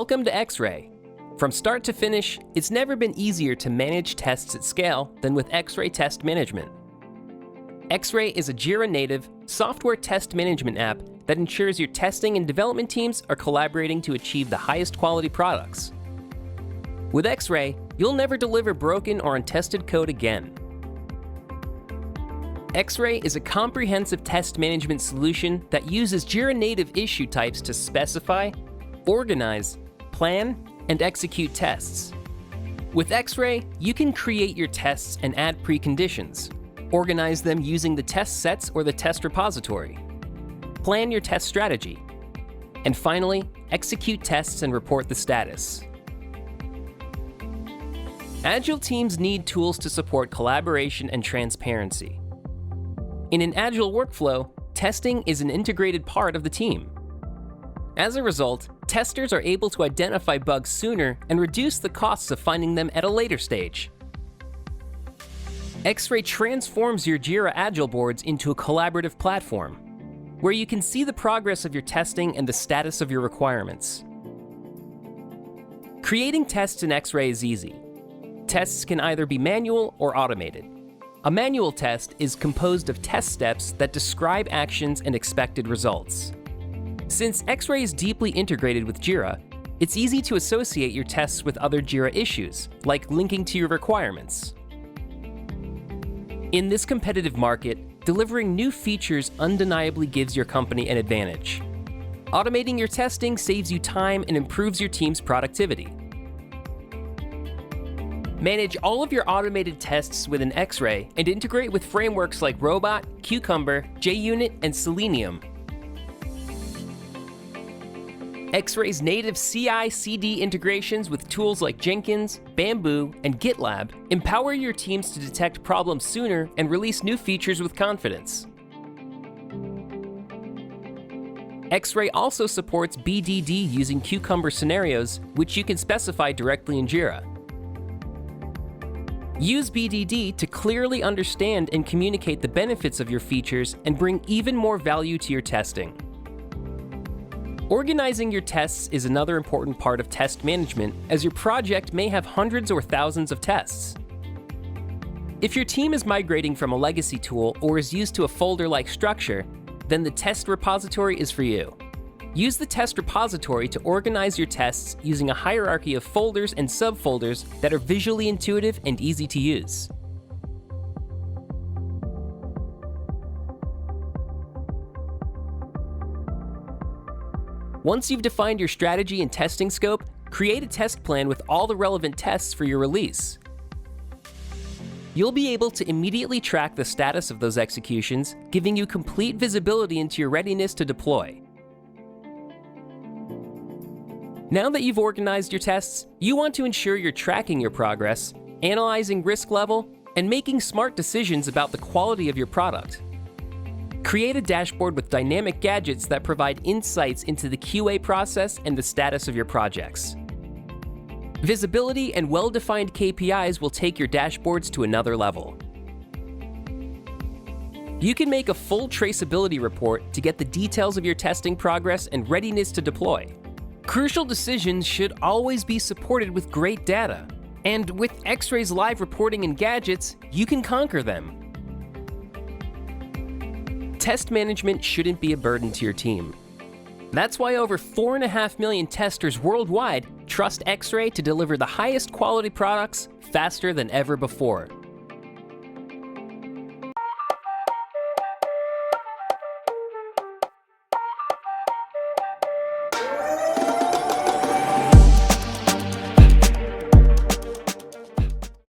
Welcome to XRAY. From start to finish, it's never been easier to manage tests at scale than with XRAY Test Management. XRAY is a Jira-native software test management app that ensures your testing and development teams are collaborating to achieve the highest quality products. With XRAY, you'll never deliver broken or untested code again. XRAY is a comprehensive test management solution that uses Jira-native issue types to specify, organize, plan, and execute tests. With XRAY, you can create your tests and add preconditions, organize them using the test sets or the test repository, plan your test strategy, and finally, execute tests and report the status. Agile teams need tools to support collaboration and transparency. In an Agile workflow, testing is an integrated part of the team. As a result, testers are able to identify bugs sooner and reduce the costs of finding them at a later stage. XRAY transforms your Jira Agile boards into a collaborative platform, where you can see the progress of your testing and the status of your requirements. Creating tests in XRAY is easy. Tests can either be manual or automated. A manual test is composed of test steps that describe actions and expected results. Since XRAY is deeply integrated with Jira, it's easy to associate your tests with other Jira issues, like linking to your requirements. In this competitive market, delivering new features undeniably gives your company an advantage. Automating your testing saves you time and improves your team's productivity. Manage all of your automated tests within XRAY and integrate with frameworks like Robot, Cucumber, JUnit, and Selenium. XRAY's native CI/CD integrations with tools like Jenkins, Bamboo, and GitLab empower your teams to detect problems sooner and release new features with confidence. XRAY also supports BDD using Cucumber scenarios, which you can specify directly in Jira. Use BDD to clearly understand and communicate the benefits of your features and bring even more value to your testing. Organizing your tests is another important part of test management, as your project may have hundreds or thousands of tests. If your team is migrating from a legacy tool or is used to a folder-like structure, then the test repository is for you. Use the test repository to organize your tests using a hierarchy of folders and subfolders that are visually intuitive and easy to use. Once you've defined your strategy and testing scope, create a test plan with all the relevant tests for your release. You'll be able to immediately track the status of those executions, giving you complete visibility into your readiness to deploy. Now that you've organized your tests, you want to ensure you're tracking your progress, analyzing risk level, and making smart decisions about the quality of your product. Create a dashboard with dynamic gadgets that provide insights into the QA process and the status of your projects. Visibility and well-defined KPIs will take your dashboards to another level. You can make a full traceability report to get the details of your testing progress and readiness to deploy. Crucial decisions should always be supported with great data. And with XRAY's live reporting and gadgets, you can conquer them. Test management shouldn't be a burden to your team. That's why over 4.5 million testers worldwide trust XRAY to deliver the highest quality products faster than ever before.